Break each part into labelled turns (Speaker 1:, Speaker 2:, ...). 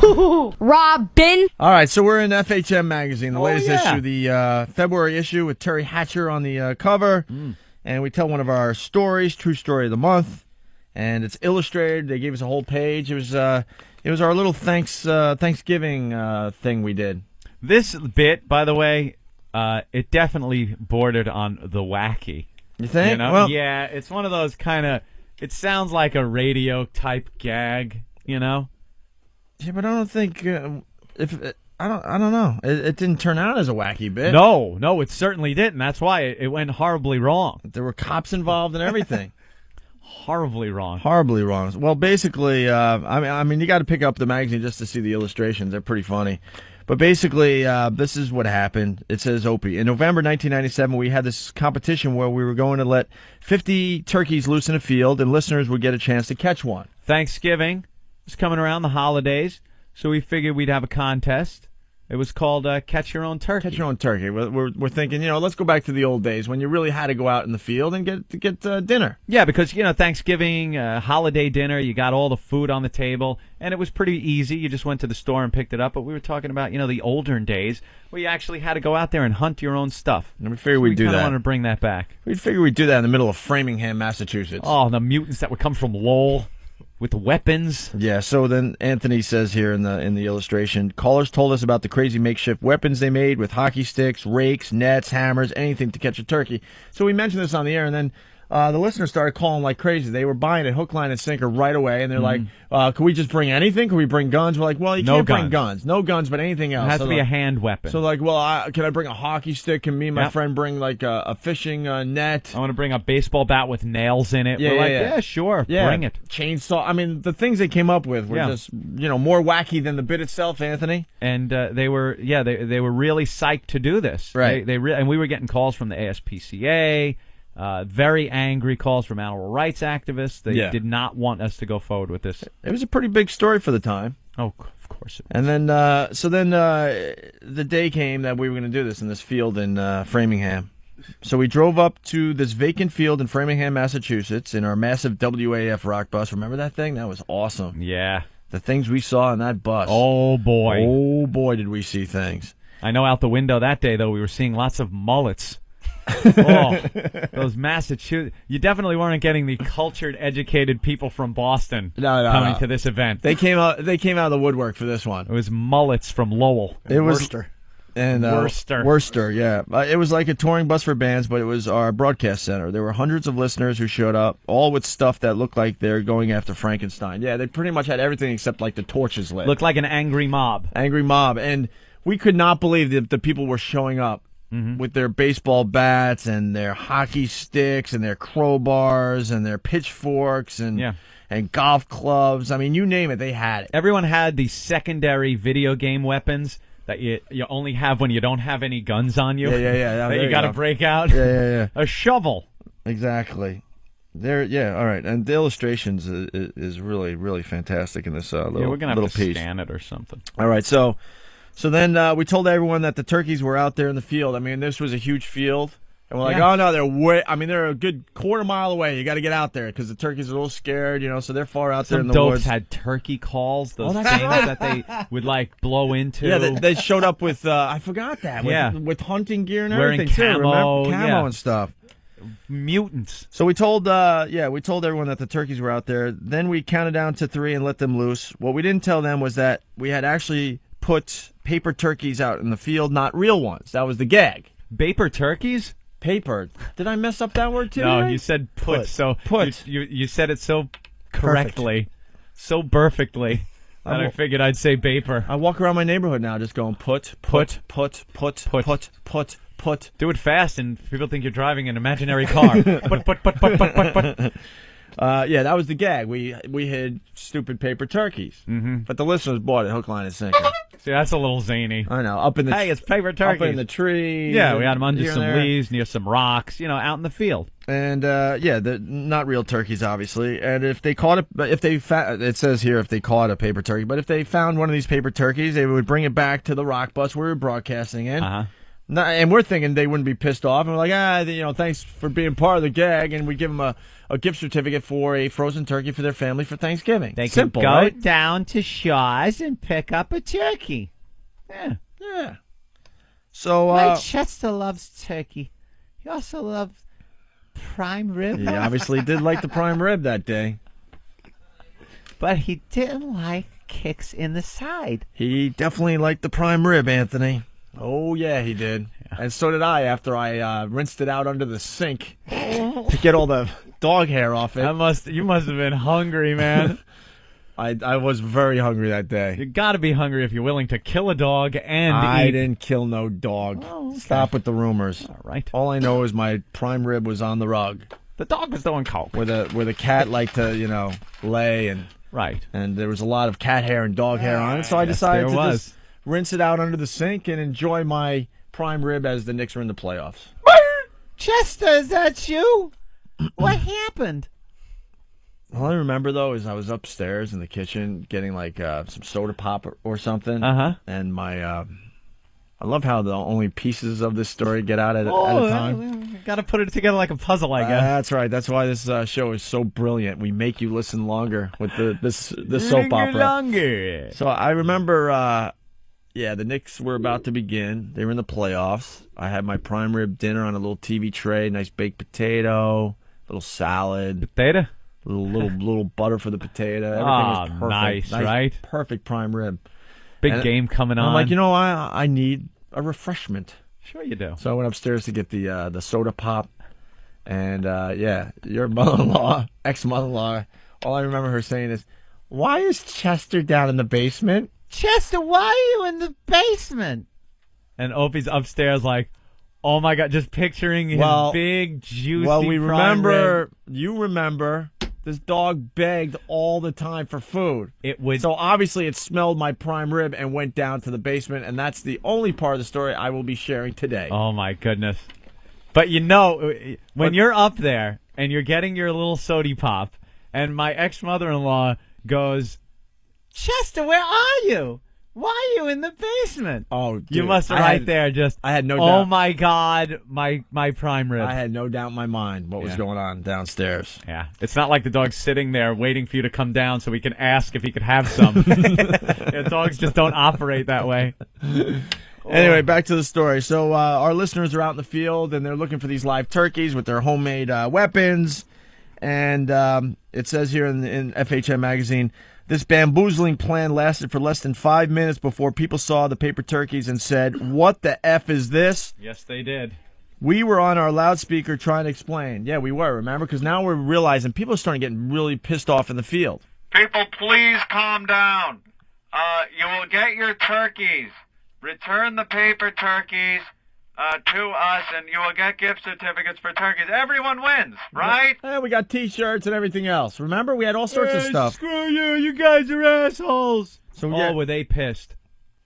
Speaker 1: HooHooHooRobin.
Speaker 2: All right, so we're in FHM magazine, the latest
Speaker 3: yeah.
Speaker 2: issue, the February issue with Terry Hatcher on the cover, and we tell one of our stories, true story of the month, and it's illustrated. They gave us a whole page. It was our little Thanksgiving thing we did.
Speaker 3: This bit, by the way, it definitely bordered on the wacky.
Speaker 2: You think?
Speaker 3: You know?
Speaker 2: Well,
Speaker 3: yeah, it's one of those kind of. It sounds like a radio type gag, you know.
Speaker 2: yeah, but I don't think I don't know. It didn't turn out as a wacky bit.
Speaker 3: No, it certainly didn't. That's why it went horribly wrong.
Speaker 2: There were cops involved and everything.
Speaker 3: Horribly wrong.
Speaker 2: Horribly wrong. Well, basically, I mean, you got to pick up the magazine just to see the illustrations. They're pretty funny. But basically, this is what happened. It says, Opie, in November 1997, we had this competition where we were going to let 50 turkeys loose in a field, and listeners would get a chance to catch one.
Speaker 3: Thanksgiving was coming around, the holidays, so we figured we'd have a contest. It was called Catch Your Own Turkey.
Speaker 2: Catch your own turkey. We're thinking, let's go back to the old days when you really had to go out in the field and get dinner.
Speaker 3: Yeah, because, Thanksgiving, holiday dinner, you got all the food on the table, and it was pretty easy. You just went to the store and picked it up. But we were talking about, the olden days where you actually had to go out there and hunt your own stuff.
Speaker 2: And we figured we'd do that.
Speaker 3: We wanted to bring that back.
Speaker 2: We figured we'd do that in the middle of Framingham, Massachusetts.
Speaker 3: Oh, the mutants that would come from Lowell with weapons.
Speaker 2: Yeah, so then Anthony says here in the illustration, callers told us about the crazy makeshift weapons they made with hockey sticks, rakes, nets, hammers, anything to catch a turkey. So we mentioned this on the air, and then the listeners started calling like crazy. They were buying it hook, line, and sinker right away, and they're like, can we just bring anything? Can we bring guns? We're like, well, you can't bring guns. No guns, but anything else.
Speaker 3: It has to be a hand weapon.
Speaker 2: So like, well, can I bring a hockey stick? Can me and my friend bring like a fishing net?
Speaker 3: I want to bring a baseball bat with nails in it.
Speaker 2: Yeah,
Speaker 3: we're like,
Speaker 2: yeah,
Speaker 3: sure,
Speaker 2: yeah.
Speaker 3: bring it.
Speaker 2: Chainsaw. I mean, the things they came up with were just, more wacky than the bit itself, Anthony.
Speaker 3: And they were really psyched to do this.
Speaker 2: Right.
Speaker 3: And we were getting calls from the ASPCA. Very angry calls from animal rights activists. They did not want us to go forward with this.
Speaker 2: It was a pretty big story for the time.
Speaker 3: Oh, of course it was.
Speaker 2: And then, the day came that we were going to do this in this field in Framingham. So we drove up to this vacant field in Framingham, Massachusetts, in our massive WAF rock bus. Remember that thing? That was awesome.
Speaker 3: Yeah.
Speaker 2: The things we saw in that bus.
Speaker 3: Oh, boy.
Speaker 2: Oh, boy, did we see things.
Speaker 3: I know out the window that day, though, we were seeing lots of mullets. Oh, those Massachusetts. You definitely weren't getting the cultured, educated people from Boston coming to this event.
Speaker 2: They came out of the woodwork for this one.
Speaker 3: It was mullets from Lowell.
Speaker 2: It was
Speaker 4: Worcester.
Speaker 2: And Worcester, yeah. It was like a touring bus for bands, but it was our broadcast center. There were hundreds of listeners who showed up, all with stuff that looked like they're going after Frankenstein. Yeah, they pretty much had everything except like the torches lit.
Speaker 3: Looked like an angry mob.
Speaker 2: Angry mob. And we could not believe that the people were showing up with their baseball bats and their hockey sticks and their crowbars and their pitchforks and golf clubs. I mean, you name it, they had it.
Speaker 3: Everyone had the secondary video game weapons that you only have when you don't have any guns on you.
Speaker 2: Yeah.
Speaker 3: That you got to break out.
Speaker 2: Yeah.
Speaker 3: A shovel.
Speaker 2: Exactly. All right. And the illustrations is really, really fantastic in this little piece.
Speaker 3: We're going to have to scan it or something.
Speaker 2: All right, so then we told everyone that the turkeys were out there in the field. I mean, this was a huge field. And we're like, oh, no, they're a good quarter mile away. You got to get out there because the turkeys are a little scared, so they're far out there in the woods.
Speaker 3: Some dopes had turkey calls, those things that they would, blow into.
Speaker 2: Yeah, they showed up with, I forgot that, with hunting gear and everything,
Speaker 3: wearing camo,
Speaker 2: too. Camo and stuff.
Speaker 3: Mutants.
Speaker 2: So we told everyone that the turkeys were out there. Then we counted down to 3 and let them loose. What we didn't tell them was that we had actually put paper turkeys out in the field, not real ones. That was the gag.
Speaker 3: Paper turkeys?
Speaker 2: Paper. Did I mess up that word too?
Speaker 3: No, you said put. So
Speaker 2: put.
Speaker 3: You said it so correctly, so perfectly that I figured I'd say paper.
Speaker 2: I walk around my neighborhood now just going put.
Speaker 3: Do it fast, and people think you're driving an imaginary car. Put.
Speaker 2: Yeah, that was the gag. We hid stupid paper turkeys, but the listeners bought it hook, line, and sinker.
Speaker 3: See, that's a little zany.
Speaker 2: I know.
Speaker 3: Hey, it's paper turkeys.
Speaker 2: Up in the trees.
Speaker 3: Yeah, we had them under some leaves, near some rocks, out in the field.
Speaker 2: And they're not real turkeys, obviously. And if they caught it says here if they caught a paper turkey, but if they found one of these paper turkeys, they would bring it back to the rock bus we were broadcasting in. No, and we're thinking they wouldn't be pissed off, and we're like, thanks for being part of the gag, and we give them a gift certificate for a frozen turkey for their family for Thanksgiving.
Speaker 3: They
Speaker 2: Simple,
Speaker 3: can go
Speaker 2: right?
Speaker 3: down to Shaw's and pick up a turkey.
Speaker 2: Yeah. So,
Speaker 3: My Chester loves turkey. He also loves prime rib.
Speaker 2: he obviously did like the prime rib that day.
Speaker 3: But he didn't like kicks in the side.
Speaker 2: He definitely liked the prime rib, Anthony. Oh, yeah, he did. Yeah. And so did I after I rinsed it out under the sink to get all the dog hair off it.
Speaker 3: You must have been hungry, man.
Speaker 2: I was very hungry that day.
Speaker 3: You got to be hungry if you're willing to kill a dog and
Speaker 2: I
Speaker 3: eat.
Speaker 2: didn't kill no dog.
Speaker 3: Oh, okay.
Speaker 2: Stop with the rumors.
Speaker 3: All right.
Speaker 2: All I know is my prime rib was on the rug.
Speaker 3: The dog was doing coke.
Speaker 2: Where the cat liked to, lay and...
Speaker 3: Right.
Speaker 2: And there was a lot of cat hair and dog hair on it, so I decided to just rinse it out under the sink and enjoy my prime rib as the Knicks are in the playoffs.
Speaker 3: Chester, is that you? What happened?
Speaker 2: All I remember, though, is I was upstairs in the kitchen getting, some soda pop or something.
Speaker 3: Uh-huh.
Speaker 2: And I love how the only pieces of this story get out at a time.
Speaker 3: Got to put it together like a puzzle, I guess.
Speaker 2: That's right. That's why this show is so brilliant. We make you listen longer with this soap opera.
Speaker 3: Longer.
Speaker 2: So I remember, the Knicks were about to begin. They were in the playoffs. I had my prime rib dinner on a little TV tray, nice baked potato, little salad.
Speaker 3: Potato?
Speaker 2: Little butter for the potato. Everything was perfect.
Speaker 3: Nice, right?
Speaker 2: Perfect prime rib.
Speaker 3: Big game coming on.
Speaker 2: I'm like, I need a refreshment.
Speaker 3: Sure you do.
Speaker 2: So I went upstairs to get the soda pop. And, your mother-in-law, ex-mother-in-law, all I remember her saying is, why is Chester down in the basement?
Speaker 3: Chester, why are you in the basement? And Opie's upstairs like, oh, my God, just picturing his big, juicy prime rib.
Speaker 2: You remember, this dog begged all the time for food. So obviously it smelled my prime rib and went down to the basement, and that's the only part of the story I will be sharing today.
Speaker 3: Oh, my goodness. But when you're up there and you're getting your little sody pop, and my ex-mother-in-law goes, Chester, where are you? Why are you in the basement?
Speaker 2: Oh, dude,
Speaker 3: you must have
Speaker 2: I had no doubt.
Speaker 3: Oh, my God, my prime rib.
Speaker 2: I had no doubt in my mind what was going on downstairs.
Speaker 3: Yeah. It's not like the dog's sitting there waiting for you to come down so we can ask if he could have some. Dogs just don't operate that way.
Speaker 2: Anyway, back to the story. So our listeners are out in the field, and they're looking for these live turkeys with their homemade weapons. And it says here in FHM magazine, this bamboozling plan lasted for less than 5 minutes before people saw the paper turkeys and said, what the F is this?
Speaker 3: Yes, they did.
Speaker 2: We were on our loudspeaker trying to explain. Yeah, we were, remember? Because now we're realizing people are starting to get really pissed off in the field.
Speaker 1: People, please calm down. You will get your turkeys. Return the paper turkeys to us, and you will get gift certificates for turkeys. Everyone wins, right?
Speaker 2: Yeah, we got T-shirts and everything else. Remember, we had all sorts of stuff.
Speaker 3: Screw you! You guys are assholes.
Speaker 2: So
Speaker 3: were they pissed?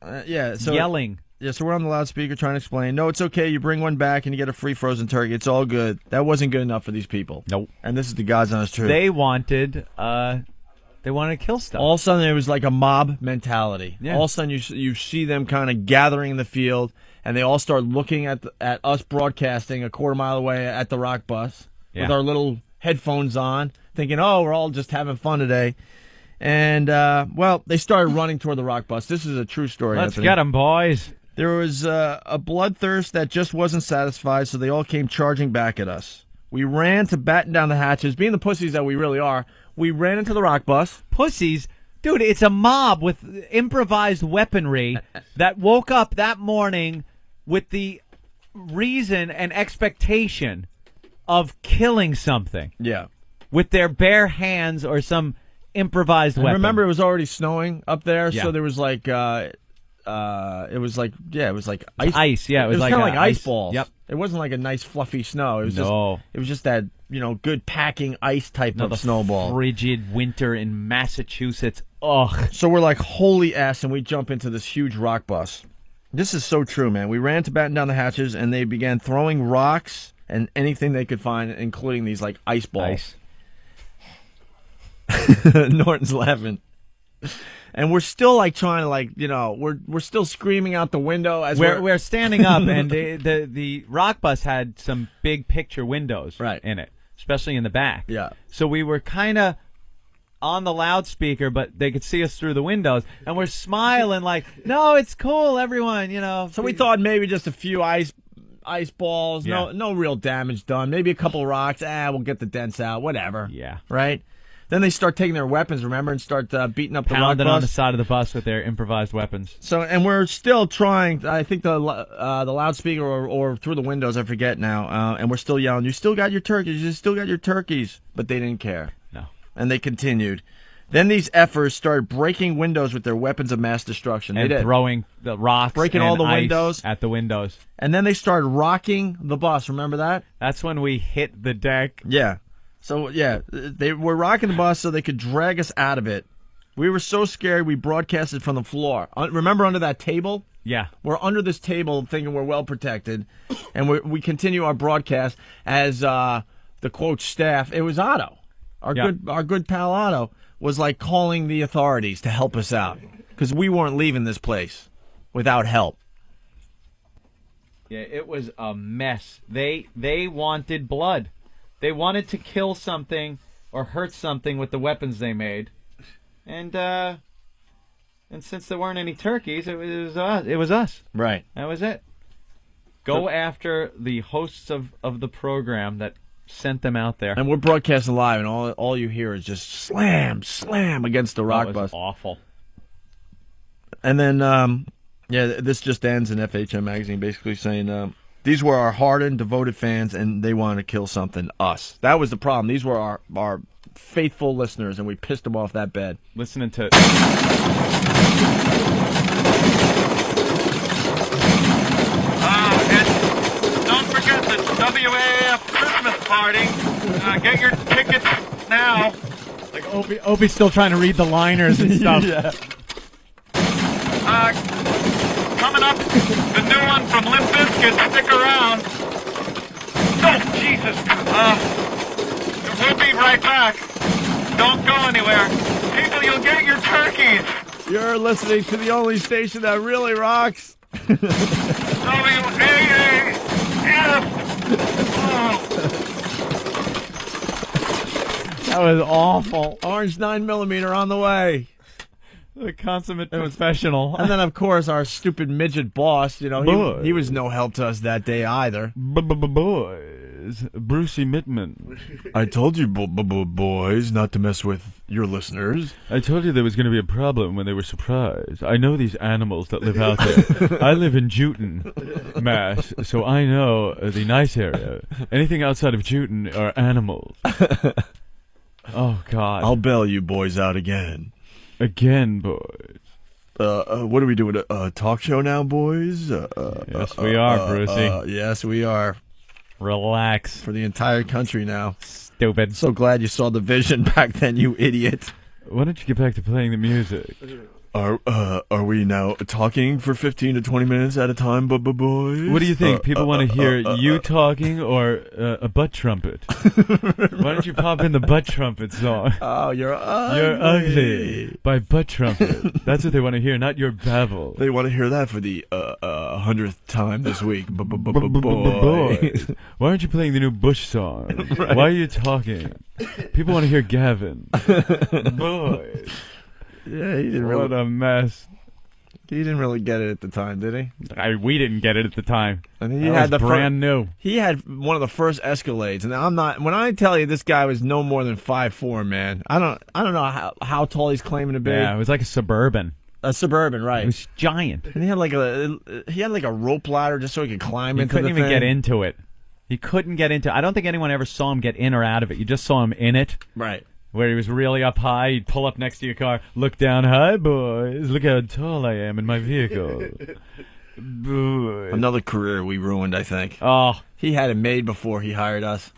Speaker 2: So
Speaker 3: yelling.
Speaker 2: Yeah, so we're on the loudspeaker trying to explain. No, it's okay. You bring one back and you get a free frozen turkey. It's all good. That wasn't good enough for these people.
Speaker 3: Nope.
Speaker 2: And this is the God's honest truth.
Speaker 3: They wanted to kill stuff.
Speaker 2: All of a sudden, it was like a mob mentality.
Speaker 3: Yeah.
Speaker 2: All of a sudden, you see them kind of gathering in the field, and they all start looking at us broadcasting a quarter mile away at the rock bus with our little headphones on, thinking, oh, we're all just having fun today. And, they started running toward the rock bus. This is a true story,
Speaker 3: Let's
Speaker 2: Anthony.
Speaker 3: get them, boys.
Speaker 2: There was a bloodthirst that just wasn't satisfied, so they all came charging back at us. We ran to batten down the hatches. Being the pussies that we really are, we ran into the rock bus.
Speaker 3: Pussies? Dude, it's a mob with improvised weaponry that woke up that morning with the reason and expectation of killing something.
Speaker 2: Yeah.
Speaker 3: With their bare hands or some improvised weapon.
Speaker 2: Remember, it was already snowing up there,
Speaker 3: Yeah.
Speaker 2: so there was like... it was like ice.
Speaker 3: Ice, yeah.
Speaker 2: It was
Speaker 3: like
Speaker 2: kind of like ice
Speaker 3: ice
Speaker 2: balls.
Speaker 3: Yep.
Speaker 2: It wasn't like a nice fluffy snow. It was
Speaker 3: No.
Speaker 2: It was just that good packing ice type of snowball.
Speaker 3: Frigid winter in Massachusetts. Ugh.
Speaker 2: So we're like, holy ass, and we jump into this huge rock bus. This is so true, man. We ran to batten down the hatches, and they began throwing rocks and anything they could find, including these like ice balls.
Speaker 3: Ice.
Speaker 2: Norton's laughing. And we're still like trying to we're still screaming out the window as
Speaker 3: we're standing up, and the rock bus had some big picture windows in it, especially in the back.
Speaker 2: Yeah.
Speaker 3: So we were kind of on the loudspeaker, but they could see us through the windows, and we're smiling like, no, it's cool, everyone, So
Speaker 2: we thought maybe just a few ice balls,
Speaker 3: Yeah.
Speaker 2: no real damage done, maybe a couple rocks. We'll get the dents out, whatever.
Speaker 3: Yeah.
Speaker 2: Right. Then they start taking their weapons, remember, and start beating up the rock
Speaker 3: pounding
Speaker 2: bus.
Speaker 3: on the side of the bus with their improvised weapons.
Speaker 2: So, and we're still trying. I think the loudspeaker or through the windows, I forget now. And we're still yelling, "You still got your turkeys! You still got your turkeys!" But they didn't care.
Speaker 3: No.
Speaker 2: And they continued. Then these effers started breaking windows with their weapons of mass destruction.
Speaker 3: And
Speaker 2: they did.
Speaker 3: throwing the rocks,
Speaker 2: breaking
Speaker 3: and
Speaker 2: all the
Speaker 3: ice
Speaker 2: windows
Speaker 3: at the windows.
Speaker 2: And then they started rocking the bus. Remember that?
Speaker 3: That's when we hit the deck.
Speaker 2: Yeah. So, yeah, they were rocking the bus so they could drag us out of it. We were so scared we broadcasted from the floor. Remember under that table?
Speaker 3: Yeah.
Speaker 2: We're under this table thinking we're well protected, and we continue our broadcast as the quote staff. It was Otto, our good pal Otto, was like calling the authorities to help us out because we weren't leaving this place without help.
Speaker 3: Yeah, it was a mess. They wanted blood. They wanted to kill something or hurt something with the weapons they made, and since there weren't any turkeys, it was us.
Speaker 2: Right.
Speaker 3: That was it. Go after the hosts of the program that sent them out there.
Speaker 2: And we're broadcasting live, and all you hear is just slam, slam against the rock bus.
Speaker 3: Awful.
Speaker 2: And then, this just ends in FHM magazine, basically saying. These were our hardened, devoted fans, and they wanted to kill something, us. That was the problem. These were our faithful listeners, and we pissed them off that bad.
Speaker 3: Listening to...
Speaker 1: And don't forget the WAF Christmas party. Get your tickets now.
Speaker 3: Like Opie's still trying to read the liners and stuff.
Speaker 2: Yeah.
Speaker 1: Coming up, the new one from Limp Bizkit. Stick around. Oh, Jesus. We'll be right back. Don't go anywhere. People, you'll get your turkeys.
Speaker 2: You're listening to the only station that really rocks.
Speaker 1: WAAF.
Speaker 3: That was awful.
Speaker 2: Orange 9mm on the way.
Speaker 3: The consummate professional.
Speaker 2: And then, of course, our stupid midget boss, he was no help to us that day either.
Speaker 3: Boys, Brucey Mittman.
Speaker 2: I told you, boys, not to mess with your listeners.
Speaker 3: I told you there was going to be a problem when they were surprised. I know these animals that live out there. I live in Jewton, Mass, so I know the nice area. Anything outside of Jewton are animals. Oh, God.
Speaker 2: I'll bail you boys out again.
Speaker 3: Again, boys.
Speaker 2: What are we doing? A talk show now, boys?
Speaker 3: Yes, we are, Brucey.
Speaker 2: Yes, we are.
Speaker 3: Relax.
Speaker 2: For the entire country now.
Speaker 3: Stupid.
Speaker 2: So glad you saw the vision back then, you idiot.
Speaker 3: Why don't you get back to playing the music?
Speaker 2: Are we now talking for 15 to 20 minutes at a time, boys?
Speaker 3: What do you think? People want to hear you talking or a butt trumpet? Why don't you pop in the butt trumpet song?
Speaker 2: Oh, you're ugly.
Speaker 3: You're ugly by Butt Trumpet. That's what they want to hear, not your babble.
Speaker 2: They want to hear that for the 100th time this week.
Speaker 3: Boys. Why aren't you playing the new Bush song? Right. Why are you talking? People want to hear Gavin. Boys.
Speaker 2: Yeah, he didn't
Speaker 3: What a mess.
Speaker 2: He didn't really get it at the time, did he?
Speaker 3: We didn't get it at the time.
Speaker 2: And he had the
Speaker 3: brand new.
Speaker 2: He had one of the first Escalades, and I'm not. When I tell you this guy was no more than 5'4", man, I don't know how tall he's claiming to be.
Speaker 3: Yeah, it was like a Suburban.
Speaker 2: A Suburban, right? It
Speaker 3: was giant.
Speaker 2: And he had like a rope ladder just so he could climb into the thing.
Speaker 3: He couldn't even get into it. He couldn't get into it. I don't think anyone ever saw him get in or out of it. You just saw him in it.
Speaker 2: Right.
Speaker 3: Where he was really up high, he'd pull up next to your car. Look down high, boys. Look how tall I am in my vehicle. Boys.
Speaker 2: Another career we ruined, I think.
Speaker 3: Oh.
Speaker 2: He had it made before he hired us.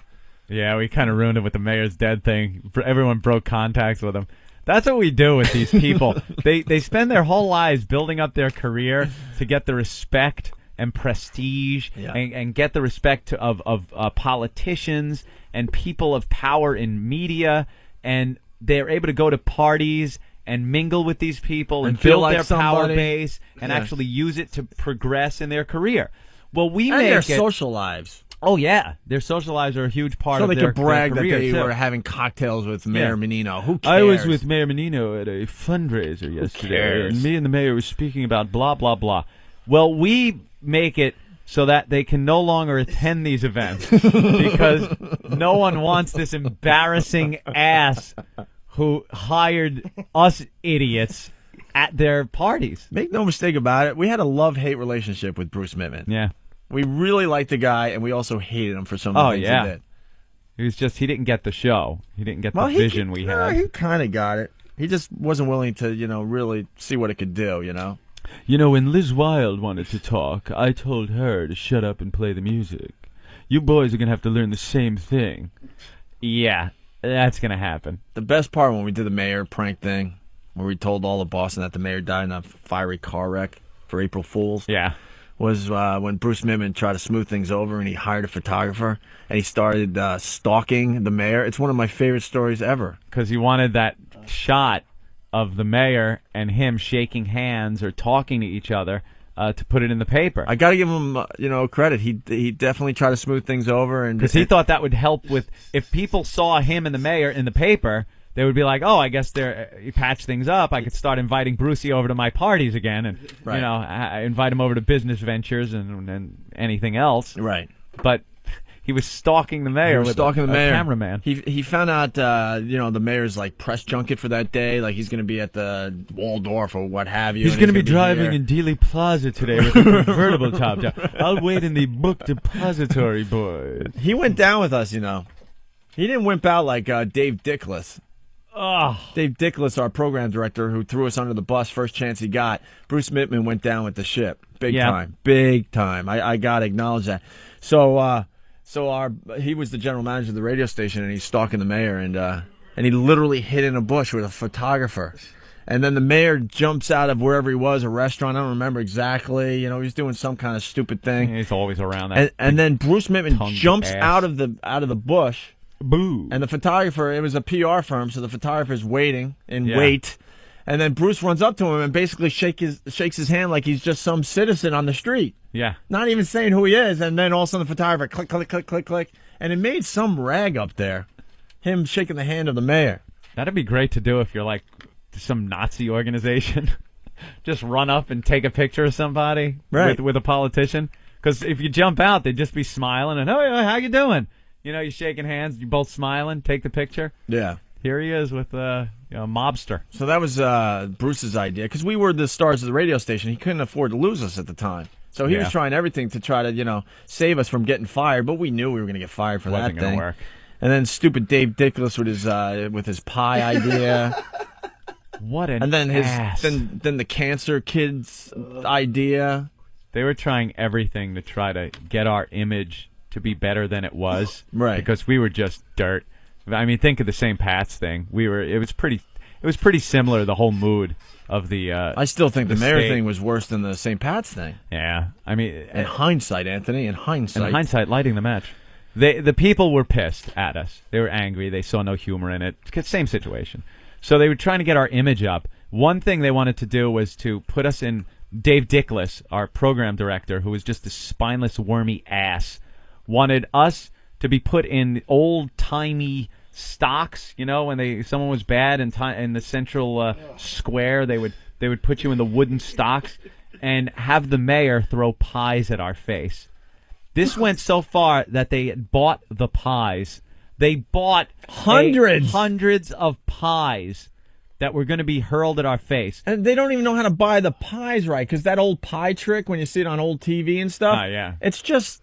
Speaker 3: Yeah, we kind of ruined it with the mayor's dead thing. Everyone broke contacts with him. That's what we do with these people. They spend their whole lives building up their career to get the respect and prestige and get the respect of politicians and people of power in media. And they're able to go to parties and mingle with these people and
Speaker 2: feel
Speaker 3: build
Speaker 2: like
Speaker 3: their power
Speaker 2: somebody.
Speaker 3: base and actually use it to progress in their career. Well, we
Speaker 2: And
Speaker 3: make
Speaker 2: their
Speaker 3: it.
Speaker 2: social lives.
Speaker 3: Oh yeah, their social lives are a huge part
Speaker 2: So
Speaker 3: of
Speaker 2: they
Speaker 3: their
Speaker 2: could brag
Speaker 3: their
Speaker 2: that
Speaker 3: career
Speaker 2: they
Speaker 3: too.
Speaker 2: were having cocktails with Mayor Menino. Who cares?
Speaker 3: I was with Mayor Menino at a fundraiser yesterday,
Speaker 2: cares?
Speaker 3: and me and the mayor were speaking about blah, blah, blah. Well, we make it so that they can no longer attend these events because no one wants this embarrassing ass who hired us idiots at their parties.
Speaker 2: Make no mistake about it. We had a love-hate relationship with Bruce Mittman.
Speaker 3: Yeah.
Speaker 2: We really liked the guy, and we also hated him for some of the things he did.
Speaker 3: He didn't get the show. He didn't get the vision we had.
Speaker 2: He kind of got it. He just wasn't willing to, really see what it could do,
Speaker 3: When Liz Wilde wanted to talk, I told her to shut up and play the music. You boys are going to have to learn the same thing. Yeah, that's going to happen.
Speaker 2: The best part when we did the mayor prank thing, where we told all of Boston that the mayor died in a fiery car wreck for April Fools.
Speaker 3: Yeah.
Speaker 2: Was when Bruce Mittman tried to smooth things over and he hired a photographer and he started stalking the mayor. It's one of my favorite stories ever.
Speaker 3: Because he wanted that shot of the mayor and him shaking hands or talking to each other to put it in the paper.
Speaker 2: I got to give him, credit. He definitely tried to smooth things over, and
Speaker 3: because he thought that would help with if people saw him and the mayor in the paper. They would be like, oh, I guess you patch things up. I could start inviting Brucey over to my parties again, and I invite him over to business ventures and anything else.
Speaker 2: Right.
Speaker 3: But he was stalking the mayor with a cameraman.
Speaker 2: He found out, the mayor's like press junket for that day. Like he's going to be at the Waldorf or what have you.
Speaker 3: He's going to be driving in Dealey Plaza today with a convertible top down. I'll wait in the book depository, boys.
Speaker 2: He went down with us, He didn't wimp out like Dave Dickless.
Speaker 3: Oh.
Speaker 2: Dave Dickless, our program director, who threw us under the bus first chance he got. Bruce Mittman went down with the ship. Big time. I got to acknowledge that. So he was the general manager of the radio station, and he's stalking the mayor, and he literally hid in a bush with a photographer. And then the mayor jumps out of wherever he was, a restaurant. I don't remember exactly. He was doing some kind of stupid thing.
Speaker 3: He's always around that.
Speaker 2: And then Bruce Mittman jumps out of the bush.
Speaker 3: Boo.
Speaker 2: And the photographer, it was a PR firm, so the photographer's waiting and wait. And then Bruce runs up to him and basically shakes his hand like he's just some citizen on the street.
Speaker 3: Yeah.
Speaker 2: Not even saying who he is. And then all of a sudden the photographer, click, click, click, click, click. And it made some rag up there. Him shaking the hand of the mayor.
Speaker 3: That'd be great to do if you're like some Nazi organization. Just run up and take a picture of somebody with a politician. Because if you jump out, they'd just be smiling and, oh, how you doing? You're shaking hands, you're both smiling, take the picture.
Speaker 2: Yeah.
Speaker 3: Here he is with a mobster.
Speaker 2: So that was Bruce's idea, because we were the stars of the radio station. He couldn't afford to lose us at the time. So he was trying everything to try to, save us from getting fired, but we knew we were going to get fired for that thing.
Speaker 3: Wasn't going to work.
Speaker 2: And then stupid Dave Dickless with his pie idea.
Speaker 3: What an
Speaker 2: And then
Speaker 3: ass.
Speaker 2: then the cancer kids idea.
Speaker 3: They were trying everything to try to get our image to be better than it was,
Speaker 2: right?
Speaker 3: Because we were just dirt. I mean, think of the St. Pat's thing. It was pretty similar. The whole mood of the.
Speaker 2: I still think the mayor
Speaker 3: state
Speaker 2: thing was worse than the St. Pat's thing.
Speaker 3: Yeah, I mean,
Speaker 2: in hindsight, Anthony. In hindsight,
Speaker 3: lighting the match. The people were pissed at us. They were angry. They saw no humor in it. Same situation. So they were trying to get our image up. One thing they wanted to do was to put us in. Dave Dickless, our program director, who was just a spineless, wormy ass, wanted us to be put in old-timey stocks. When someone was bad in the central square, they would put you in the wooden stocks and have the mayor throw pies at our face. This went so far that they bought the pies. They bought hundreds of pies that were going to be hurled at our face.
Speaker 2: And they don't even know how to buy the pies right, because that old pie trick when you see it on old TV and stuff.
Speaker 3: Yeah.
Speaker 2: It's just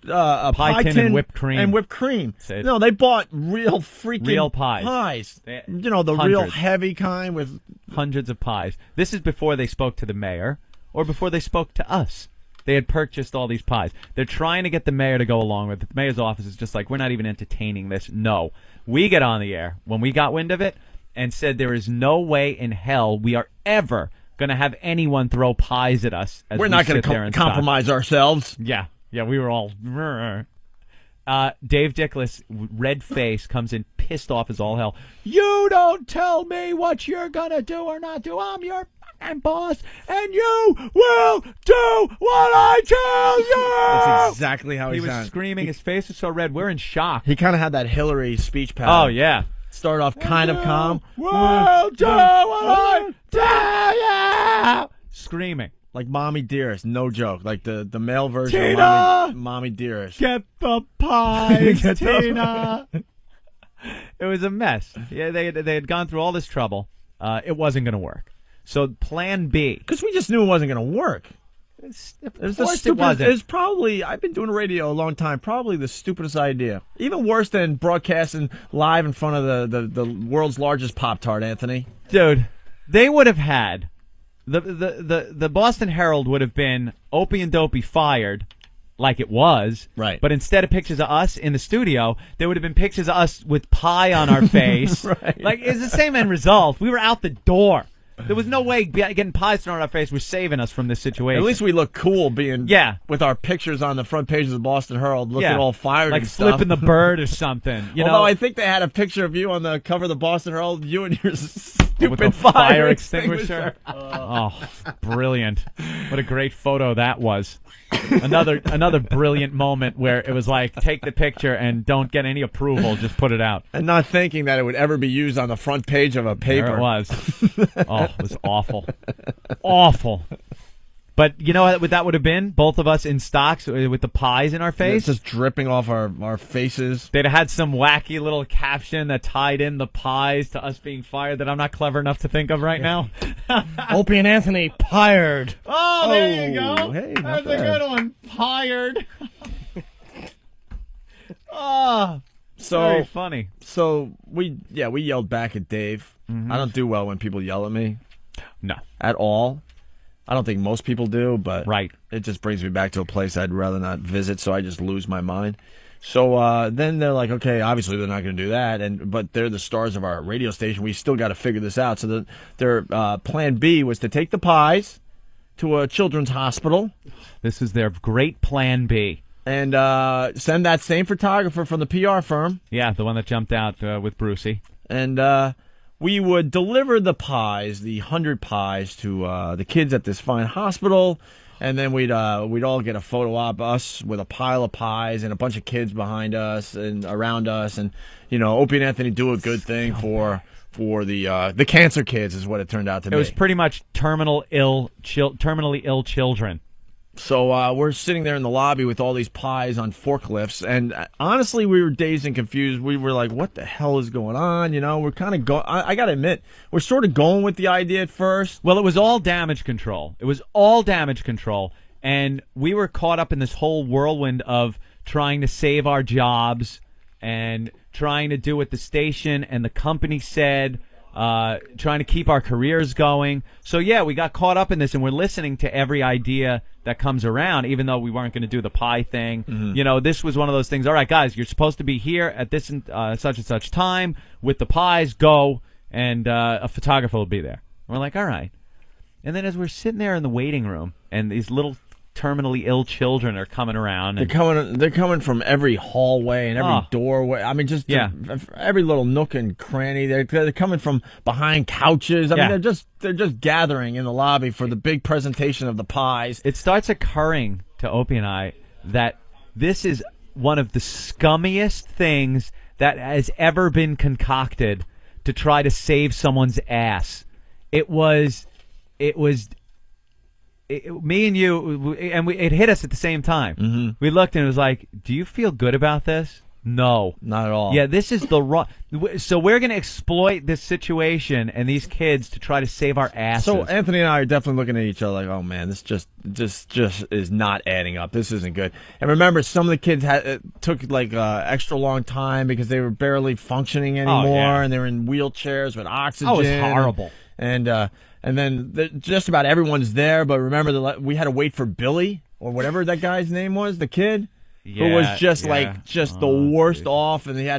Speaker 2: a pie tin
Speaker 3: and whipped cream.
Speaker 2: No, they bought real
Speaker 3: pies.
Speaker 2: The real heavy kind with
Speaker 3: hundreds of pies. This is before they spoke to the mayor or before they spoke to us. They had purchased all these pies. They're trying to get the mayor to go along with it. The mayor's office is just like, we're not even entertaining this. No. We get on the air when we got wind of it and said there is no way in hell we are ever going to have anyone throw pies at us. We're
Speaker 2: not going to compromise ourselves.
Speaker 3: Yeah, we were all. Dave Dickless, red face, comes in pissed off as all hell. You don't tell me what you're going to do or not do. I'm your fucking boss, and you will do what I tell you.
Speaker 2: That's exactly how
Speaker 3: He
Speaker 2: he
Speaker 3: was
Speaker 2: sounded.
Speaker 3: screaming. His face was so red. We're in shock.
Speaker 2: He kind of had that Hillary speech pattern.
Speaker 3: Oh, yeah.
Speaker 2: Started off kind of calm.
Speaker 3: Will do what I tell you. Screaming.
Speaker 2: Like Mommy Dearest, no joke. Like the male version
Speaker 3: Tina!
Speaker 2: of Mommy Dearest.
Speaker 3: Get the pies,
Speaker 2: Get the
Speaker 3: Tina. It was a mess. Yeah, they had gone through all this trouble. It wasn't going to work. So Plan B.
Speaker 2: Because we just knew it wasn't going to work.
Speaker 3: Of course it wasn't.
Speaker 2: It's probably, I've been doing radio a long time, probably the stupidest idea. Even worse than broadcasting live in front of the world's largest Pop-Tart, Anthony.
Speaker 3: Dude, they would have had, the Boston Herald would have been Opie and Dopey fired, like it was.
Speaker 2: Right.
Speaker 3: But instead of pictures of us in the studio, there would have been pictures of us with pie on our face.
Speaker 2: Right.
Speaker 3: Like, it's the same end result. We were out the door. There was no way getting pies thrown on our face was saving us from this situation.
Speaker 2: At least we look cool being with our pictures on the front page of the Boston Herald, looking all fired
Speaker 3: like
Speaker 2: and stuff.
Speaker 3: flipping the bird or something.
Speaker 2: Although I think they had a picture of you on the cover of the Boston Herald, you and your stupid
Speaker 3: with a
Speaker 2: fire
Speaker 3: extinguisher. Oh, brilliant. What a great photo that was. Another brilliant moment where it was like, take the picture and don't get any approval, just put it out.
Speaker 2: And not thinking that it would ever be used on the front page of a paper.
Speaker 3: There it was. Oh, it was awful. Awful. But you know what that would have been? Both of us in stocks with the pies in our face.
Speaker 2: It's just dripping off our faces.
Speaker 3: They'd have had some wacky little caption that tied in the pies to us being fired that I'm not clever enough to think of right now.
Speaker 2: Opie and Anthony pired.
Speaker 3: Oh, there you go.
Speaker 2: Hey,
Speaker 3: That's
Speaker 2: not
Speaker 3: a
Speaker 2: bad.
Speaker 3: good one. Pired. Oh,
Speaker 2: So
Speaker 3: very funny.
Speaker 2: So we yelled back at Dave. I don't do well when people yell at me.
Speaker 3: No.
Speaker 2: At all. I don't think most people do, but
Speaker 3: Right.
Speaker 2: it just brings me back to a place I'd rather not visit, so I just lose my mind. So then they're like, okay, obviously they're not going to do that, but they're the stars of our radio station. We still got to figure this out. So their plan B was to take the pies to a children's hospital.
Speaker 3: This is their great plan B.
Speaker 2: And send that same photographer from the PR firm.
Speaker 3: Yeah, the one that jumped out with Brucey.
Speaker 2: And we would deliver the pies, the 100 pies, to the kids at this fine hospital. And then we'd all get a photo op, us with a pile of pies and a bunch of kids behind us and around us. And, Opie and Anthony do a good thing for the cancer kids is what it turned out to be.
Speaker 3: It was pretty much terminally ill children.
Speaker 2: So we're sitting there in the lobby with all these pies on forklifts, and honestly, we were dazed and confused. We were like, what the hell is going on? We're kind of going, I got to admit, we're sort of going with the idea at first.
Speaker 3: Well, it was all damage control. And we were caught up in this whole whirlwind of trying to save our jobs and trying to do what the station and the company said, trying to keep our careers going. So, yeah, we got caught up in this, and we're listening to every idea that comes around, even though we weren't going to do the pie thing. Mm-hmm. This was one of those things. All right, guys, you're supposed to be here at this such and such time with the pies. Go, and a photographer will be there. We're like, all right. And then as we're sitting there in the waiting room, and these little terminally ill children are coming around.
Speaker 2: They're coming from every hallway and every doorway. I mean, just every little nook and cranny. They're coming from behind couches. I mean, they're just gathering in the lobby for the big presentation of the pies.
Speaker 3: It starts occurring to Opie and I that this is one of the scummiest things that has ever been concocted to try to save someone's ass. It was me and you, and it hit us at the same time. Mm-hmm. We looked and it was like, do you feel good about this? No.
Speaker 2: Not at all.
Speaker 3: Yeah, this is the wrong. So we're going to exploit this situation and these kids to try to save our asses.
Speaker 2: So Anthony and I are definitely looking at each other like, oh man, this just is not adding up. This isn't good. And remember, some of the kids took like extra long time because they were barely functioning anymore, and they were in wheelchairs with oxygen.
Speaker 3: Oh, it was horrible.
Speaker 2: And then just about everyone's there, but remember we had to wait for Billy or whatever that guy's name was, the kid. who was just the worst
Speaker 3: dude.
Speaker 2: off, and they had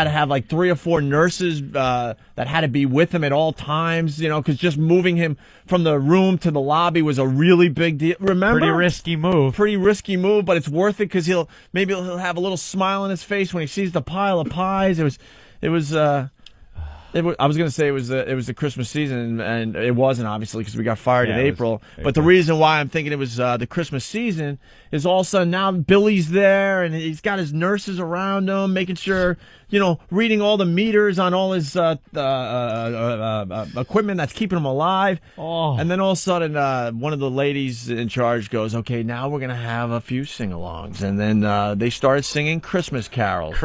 Speaker 2: to have like 3 or 4 nurses that had to be with him at all times, because just moving him from the room to the lobby was a really big deal. Remember?
Speaker 3: Pretty risky move,
Speaker 2: but it's worth it because he'll have a little smile on his face when he sees the pile of pies. I was going to say it was the Christmas season, and it wasn't, obviously, because we got fired in April. But the reason why I'm thinking it was the Christmas season is all of a sudden now Billy's there, and he's got his nurses around him, making sure, reading all the meters on all his equipment that's keeping him alive.
Speaker 3: Oh.
Speaker 2: And then all of a sudden, one of the ladies in charge goes, okay, now we're going to have a few sing-alongs. And then they started singing Christmas carols.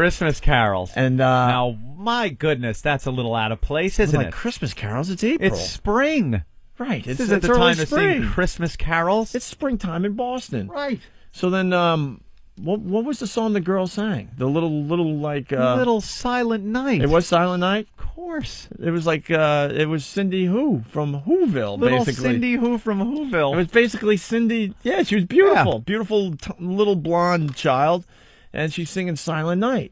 Speaker 3: And now, my goodness, that's a little out of place, isn't it?
Speaker 2: Christmas carols, it's April.
Speaker 3: It's spring.
Speaker 2: Right.
Speaker 3: This isn't the time to sing Christmas carols.
Speaker 2: It's springtime in Boston.
Speaker 3: Right.
Speaker 2: So then, what was the song the girl sang? The little
Speaker 3: Silent Night.
Speaker 2: It was Silent Night?
Speaker 3: Of course.
Speaker 2: It was it was Cindy Who from Whoville, basically.
Speaker 3: Cindy Who from Whoville.
Speaker 2: It was basically Cindy. Yeah, she was beautiful. Yeah. Beautiful little blonde child. And she's singing Silent Night.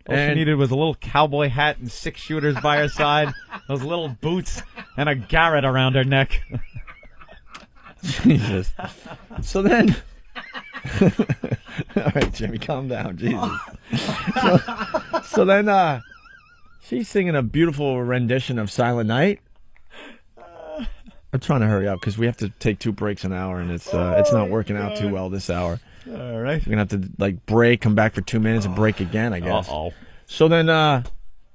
Speaker 3: All she needed was a little cowboy hat and 6 shooters by her side, those little boots, and a garrote around her neck.
Speaker 2: Jesus. So then... All right, Jimmy, calm down. Jesus. So then she's singing a beautiful rendition of Silent Night. I'm trying to hurry up because we have to take 2 breaks an hour, and it's not working out too well this hour.
Speaker 3: All right.
Speaker 2: We're going to have to break, come back for 2 minutes, and break again, I guess.
Speaker 3: Uh-oh.
Speaker 2: So then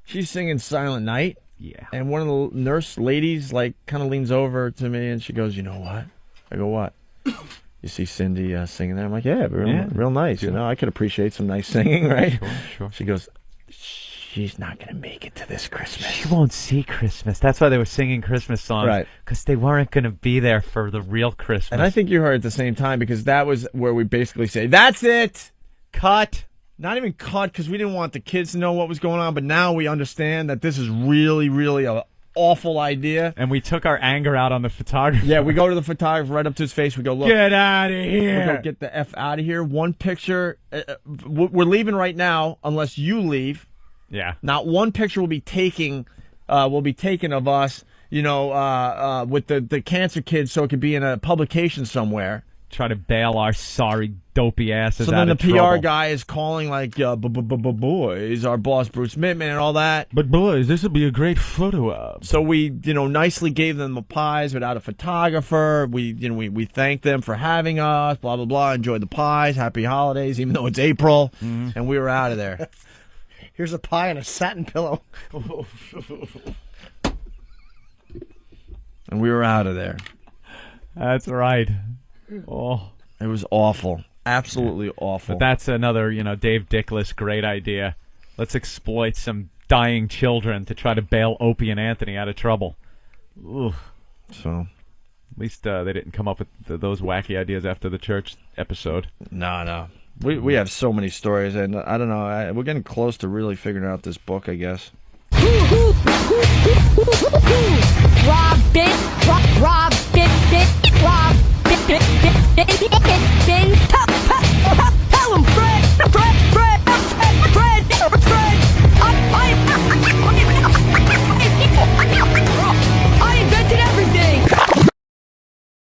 Speaker 2: she's singing Silent Night.
Speaker 3: Yeah.
Speaker 2: And one of the nurse ladies kind of leans over to me, and she goes, you know what? I go, what? You see Cindy singing there? I'm like, yeah, real nice. I could appreciate some nice singing, right?
Speaker 3: Sure.
Speaker 2: She goes, she's not going to make it to this Christmas.
Speaker 3: She won't see Christmas. That's why they were singing Christmas songs.
Speaker 2: Right.
Speaker 3: Because they weren't going to be there for the real Christmas.
Speaker 2: And I think you heard at the same time, because that was where we basically say, that's it.
Speaker 3: Cut.
Speaker 2: Not even cut, because we didn't want the kids to know what was going on, but now we understand that this is really, really a awful idea.
Speaker 3: And we took our anger out on the photographer.
Speaker 2: Yeah, we go to the photographer right up to his face. We go, look.
Speaker 3: Get out of here.
Speaker 2: We go, get the F out of here. One picture. We're leaving right now unless you leave.
Speaker 3: Yeah.
Speaker 2: Not one picture will be taken of us, with the cancer kids so it could be in a publication somewhere.
Speaker 3: Try to bail our sorry, dopey asses
Speaker 2: out
Speaker 3: of
Speaker 2: trouble. So then
Speaker 3: trouble.
Speaker 2: the PR guy is calling boys, our boss Bruce Mittman and all that.
Speaker 3: But boys, this would be a great photo op.
Speaker 2: So we, nicely gave them the pies without a photographer. We thanked them for having us, blah, blah, blah. Enjoyed the pies. Happy holidays, even though it's April. Mm-hmm. And we were out of there.
Speaker 4: Here's a pie and a satin pillow.
Speaker 2: And we were out of there.
Speaker 3: That's right. Oh,
Speaker 2: it was awful. Absolutely awful.
Speaker 3: But that's another, Dave Dickless great idea. Let's exploit some dying children to try to bail Opie and Anthony out of trouble. Ugh.
Speaker 2: So,
Speaker 3: at least they didn't come up with those wacky ideas after the church episode.
Speaker 2: No. We have so many stories, and I don't know. We're getting close to really figuring out this book, I guess.
Speaker 5: Robin,